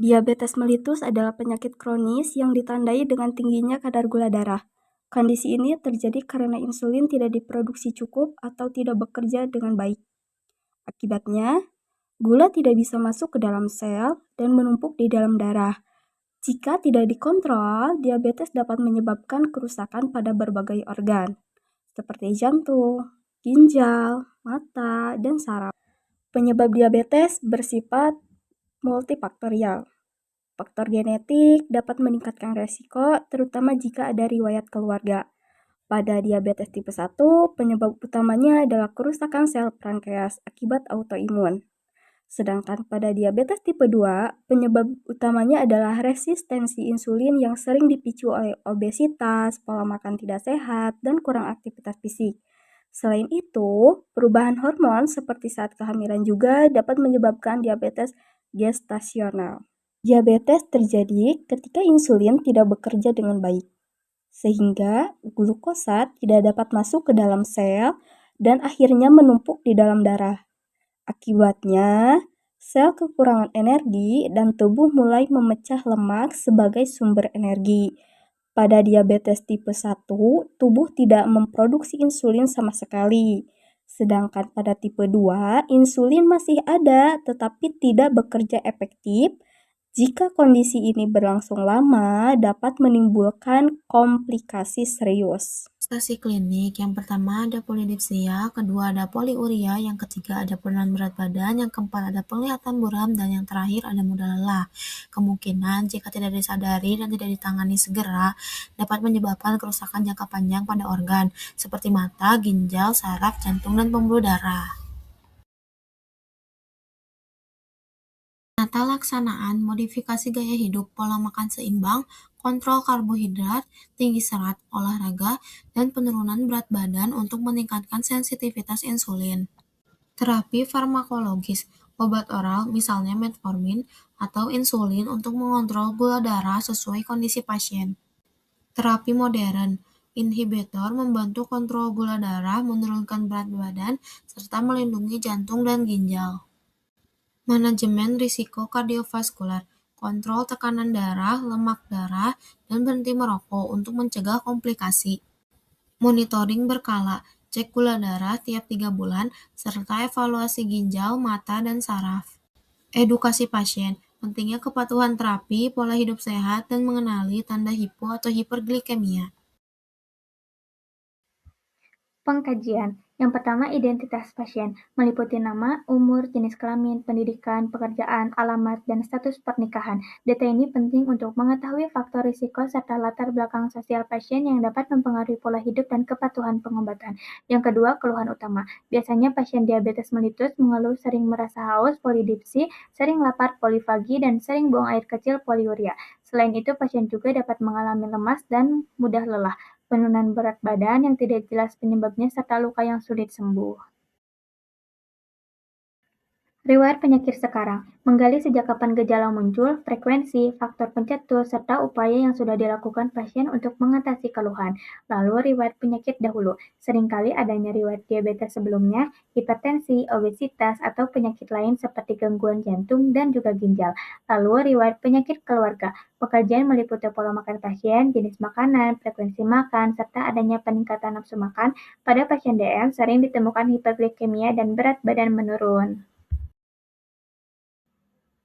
Diabetes mellitus adalah penyakit kronis yang ditandai dengan tingginya kadar gula darah. Kondisi ini terjadi karena insulin tidak diproduksi cukup atau tidak bekerja dengan baik. Akibatnya, gula tidak bisa masuk ke dalam sel dan menumpuk di dalam darah. Jika tidak dikontrol, diabetes dapat menyebabkan kerusakan pada berbagai organ, seperti jantung, ginjal, mata, dan saraf. Penyebab diabetes bersifat multifaktorial. Faktor genetik dapat meningkatkan resiko, terutama jika ada riwayat keluarga. Pada diabetes tipe 1, penyebab utamanya adalah kerusakan sel pankreas akibat autoimun. Sedangkan pada diabetes tipe 2, penyebab utamanya adalah resistensi insulin yang sering dipicu oleh obesitas, pola makan tidak sehat, dan kurang aktivitas fisik. Selain itu, perubahan hormon seperti saat kehamilan juga dapat menyebabkan diabetes gestasional. Diabetes terjadi ketika insulin tidak bekerja dengan baik, sehingga glukosa tidak dapat masuk ke dalam sel dan akhirnya menumpuk di dalam darah. Akibatnya, sel kekurangan energi dan tubuh mulai memecah lemak sebagai sumber energi. Pada diabetes tipe 1, tubuh tidak memproduksi insulin sama sekali. Sedangkan pada tipe 2, insulin masih ada tetapi tidak bekerja efektif. Jika kondisi ini berlangsung lama, dapat menimbulkan komplikasi serius. Stasi klinik, yang pertama ada polidipsia, kedua ada poliuria, yang ketiga ada penurunan berat badan, yang keempat ada penglihatan buram, dan yang terakhir ada mudah lelah. Kemungkinan jika tidak disadari dan tidak ditangani segera, dapat menyebabkan kerusakan jangka panjang pada organ, seperti mata, ginjal, saraf, jantung, dan pembuluh darah. Penata laksanaan modifikasi gaya hidup, pola makan seimbang, kontrol karbohidrat, tinggi serat, olahraga, dan penurunan berat badan untuk meningkatkan sensitivitas insulin. Terapi farmakologis, obat oral misalnya metformin atau insulin untuk mengontrol gula darah sesuai kondisi pasien. Terapi modern, inhibitor membantu kontrol gula darah, menurunkan berat badan, serta melindungi jantung dan ginjal. Manajemen risiko kardiovaskular, kontrol tekanan darah, lemak darah, dan berhenti merokok untuk mencegah komplikasi. Monitoring berkala, cek gula darah tiap 3 bulan, serta evaluasi ginjal, mata, dan saraf. Edukasi pasien, pentingnya kepatuhan terapi, pola hidup sehat, dan mengenali tanda hipo atau hiperglikemia. Pengkajian. Yang pertama, identitas pasien, meliputi nama, umur, jenis kelamin, pendidikan, pekerjaan, alamat, dan status pernikahan. Data ini penting untuk mengetahui faktor risiko serta latar belakang sosial pasien yang dapat mempengaruhi pola hidup dan kepatuhan pengobatan. Yang kedua, keluhan utama. Biasanya pasien diabetes mellitus mengeluh sering merasa haus, polidipsi, sering lapar, polifagi, dan sering buang air kecil, poliuria. Selain itu, pasien juga dapat mengalami lemas dan mudah lelah, penurunan berat badan yang tidak jelas penyebabnya, serta luka yang sulit sembuh. Riwayat penyakit sekarang, menggali sejak kapan gejala muncul, frekuensi, faktor pencetus, serta upaya yang sudah dilakukan pasien untuk mengatasi keluhan. Lalu riwayat penyakit dahulu, seringkali adanya riwayat diabetes sebelumnya, hipertensi, obesitas, atau penyakit lain seperti gangguan jantung dan juga ginjal. Lalu riwayat penyakit keluarga, pengkajian meliputi pola makan pasien, jenis makanan, frekuensi makan, serta adanya peningkatan nafsu makan. Pada pasien DM sering ditemukan hiperglikemia dan berat badan menurun.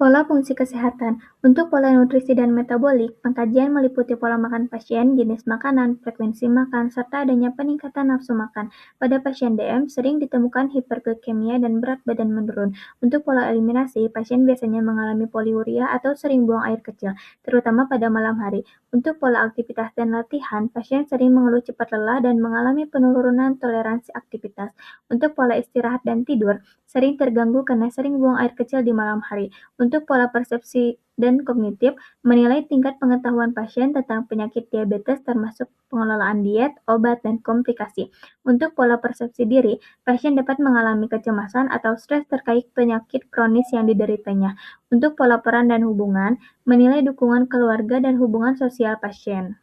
Pola fungsi kesehatan. Untuk pola nutrisi dan metabolik, pengkajian meliputi pola makan pasien, jenis makanan, frekuensi makan, serta adanya peningkatan nafsu makan. Pada pasien DM, sering ditemukan hiperglikemia dan berat badan menurun. Untuk pola eliminasi, pasien biasanya mengalami poliuria atau sering buang air kecil, terutama pada malam hari. Untuk pola aktivitas dan latihan, pasien sering mengeluh cepat lelah dan mengalami penurunan toleransi aktivitas. Untuk pola istirahat dan tidur, sering terganggu karena sering buang air kecil di malam hari. Untuk pola persepsi dan kognitif, menilai tingkat pengetahuan pasien tentang penyakit diabetes termasuk pengelolaan diet, obat, dan komplikasi. Untuk pola persepsi diri, pasien dapat mengalami kecemasan atau stres terkait penyakit kronis yang dideritanya. Untuk pola peran dan hubungan, menilai dukungan keluarga dan hubungan sosial pasien.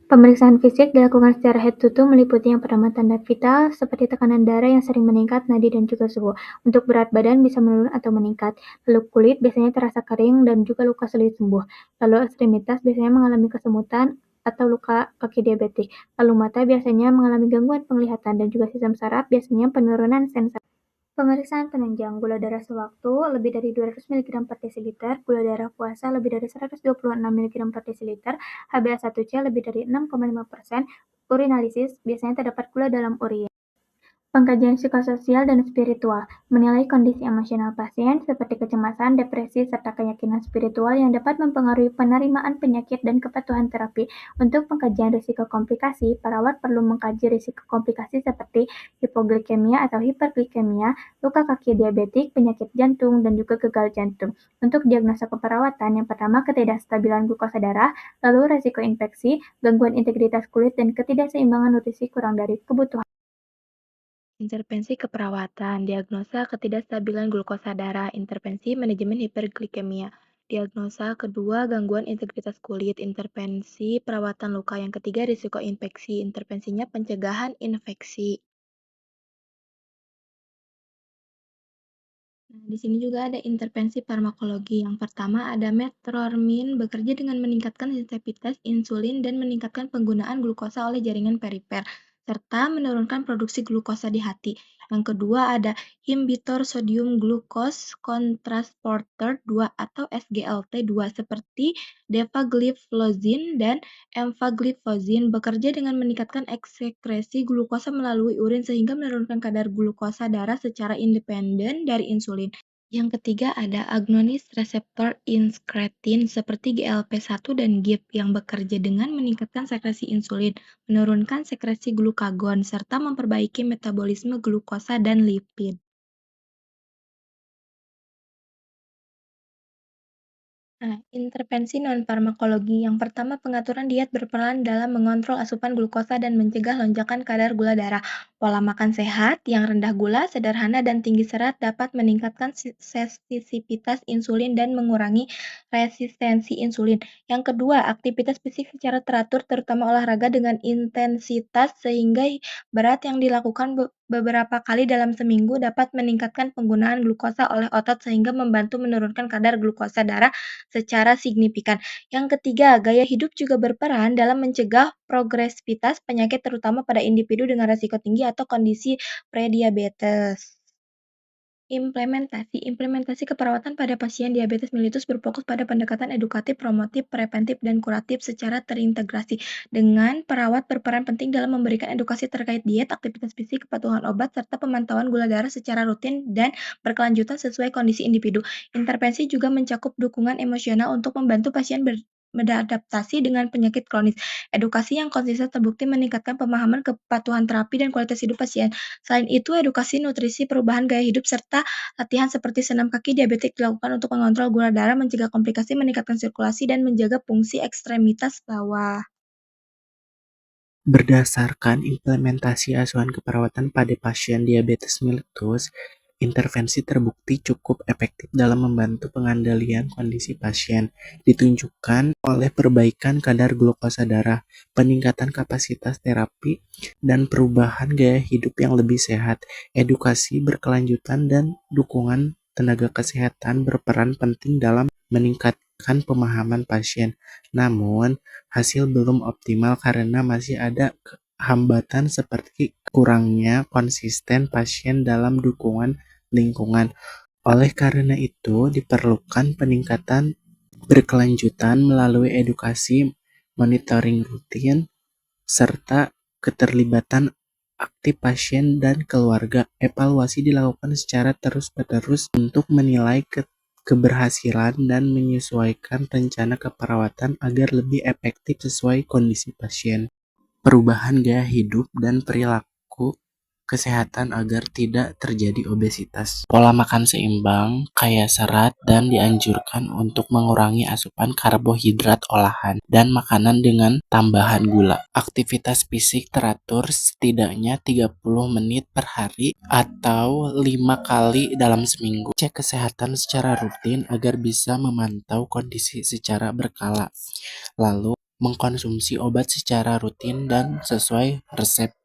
Pemeriksaan fisik dilakukan secara head-to-toe meliputi yang pertama tanda vital seperti tekanan darah yang sering meningkat, nadi, dan juga suhu. Untuk berat badan bisa menurun atau meningkat. Lalu kulit biasanya terasa kering dan juga luka sulit sembuh. Lalu ekstremitas biasanya mengalami kesemutan atau luka kaki diabetik. Lalu mata biasanya mengalami gangguan penglihatan dan juga sistem saraf biasanya penurunan sensasi. Pemeriksaan penunjang gula darah sewaktu lebih dari 200 mg per desiliter, gula darah puasa lebih dari 126 mg per desiliter, HbA1c lebih dari 6,5%, urinalisis biasanya terdapat gula dalam urin. Pengkajian psikososial dan spiritual menilai kondisi emosional pasien seperti kecemasan, depresi, serta keyakinan spiritual yang dapat mempengaruhi penerimaan penyakit dan kepatuhan terapi. Untuk pengkajian risiko komplikasi, perawat perlu mengkaji risiko komplikasi seperti hipoglikemia atau hiperglikemia, luka kaki diabetik, penyakit jantung, dan juga gagal jantung. Untuk diagnosa keperawatan, yang pertama ketidakstabilan glukosa darah, lalu risiko infeksi, gangguan integritas kulit, dan ketidakseimbangan nutrisi kurang dari kebutuhan. Intervensi keperawatan, diagnosa ketidakstabilan glukosa darah, intervensi manajemen hiperglikemia. Diagnosa kedua, gangguan integritas kulit, intervensi perawatan luka. Yang ketiga, risiko infeksi, intervensinya pencegahan infeksi. Nah, di sini juga ada intervensi farmakologi. Yang pertama ada metformin, bekerja dengan meningkatkan sensitivitas insulin dan meningkatkan penggunaan glukosa oleh jaringan perifer, serta menurunkan produksi glukosa di hati. Yang kedua ada inhibitor sodium glucose transporter 2 atau SGLT2 seperti dapagliflozin dan empagliflozin, bekerja dengan meningkatkan eksekresi glukosa melalui urin sehingga menurunkan kadar glukosa darah secara independen dari insulin. Yang ketiga ada agonis reseptor incretin seperti GLP-1 dan GIP yang bekerja dengan meningkatkan sekresi insulin, menurunkan sekresi glukagon, serta memperbaiki metabolisme glukosa dan lipid. Nah, intervensi non-farmakologi. Yang pertama, pengaturan diet berperan dalam mengontrol asupan glukosa dan mencegah lonjakan kadar gula darah. Pola makan sehat yang rendah gula, sederhana, dan tinggi serat dapat meningkatkan sensitivitas insulin dan mengurangi resistensi insulin. Yang kedua, aktivitas fisik secara teratur, terutama olahraga dengan intensitas sehingga berat yang dilakukan beberapa kali dalam seminggu dapat meningkatkan penggunaan glukosa oleh otot sehingga membantu menurunkan kadar glukosa darah secara signifikan. Yang ketiga, gaya hidup juga berperan dalam mencegah progresivitas penyakit terutama pada individu dengan risiko tinggi atau kondisi prediabetes. Implementasi keperawatan pada pasien diabetes mellitus berfokus pada pendekatan edukatif, promotif, preventif, dan kuratif secara terintegrasi. Dengan perawat berperan penting dalam memberikan edukasi terkait diet, aktivitas fisik, kepatuhan obat, serta pemantauan gula darah secara rutin dan berkelanjutan sesuai kondisi individu. Intervensi juga mencakup dukungan emosional untuk membantu pasien beradaptasi dengan penyakit kronis. Edukasi yang konsisten terbukti meningkatkan pemahaman kepatuhan terapi dan kualitas hidup pasien. Selain itu, edukasi nutrisi, perubahan gaya hidup, serta latihan seperti senam kaki diabetik dilakukan untuk mengontrol gula darah, mencegah komplikasi, meningkatkan sirkulasi, dan menjaga fungsi ekstremitas bawah. Berdasarkan implementasi asuhan keperawatan pada pasien diabetes mellitus, intervensi terbukti cukup efektif dalam membantu pengendalian kondisi pasien, ditunjukkan oleh perbaikan kadar glukosa darah, peningkatan kapasitas terapi, dan perubahan gaya hidup yang lebih sehat. Edukasi berkelanjutan dan dukungan tenaga kesehatan berperan penting dalam meningkatkan pemahaman pasien. Namun, hasil belum optimal karena masih ada hambatan seperti kurangnya konsisten pasien dalam dukungan lingkungan. Oleh karena itu, diperlukan peningkatan berkelanjutan melalui edukasi, monitoring rutin, serta keterlibatan aktif pasien dan keluarga. Evaluasi dilakukan secara terus-menerus untuk menilai keberhasilan dan menyesuaikan rencana keperawatan agar lebih efektif sesuai kondisi pasien. Perubahan gaya hidup dan perilaku kesehatan agar tidak terjadi obesitas. Pola makan seimbang, kaya serat, dan dianjurkan untuk mengurangi asupan karbohidrat olahan dan makanan dengan tambahan gula. Aktivitas fisik teratur setidaknya 30 menit per hari atau 5 kali dalam seminggu. Cek kesehatan secara rutin agar bisa memantau kondisi secara berkala. Lalu, mengkonsumsi obat secara rutin dan sesuai resep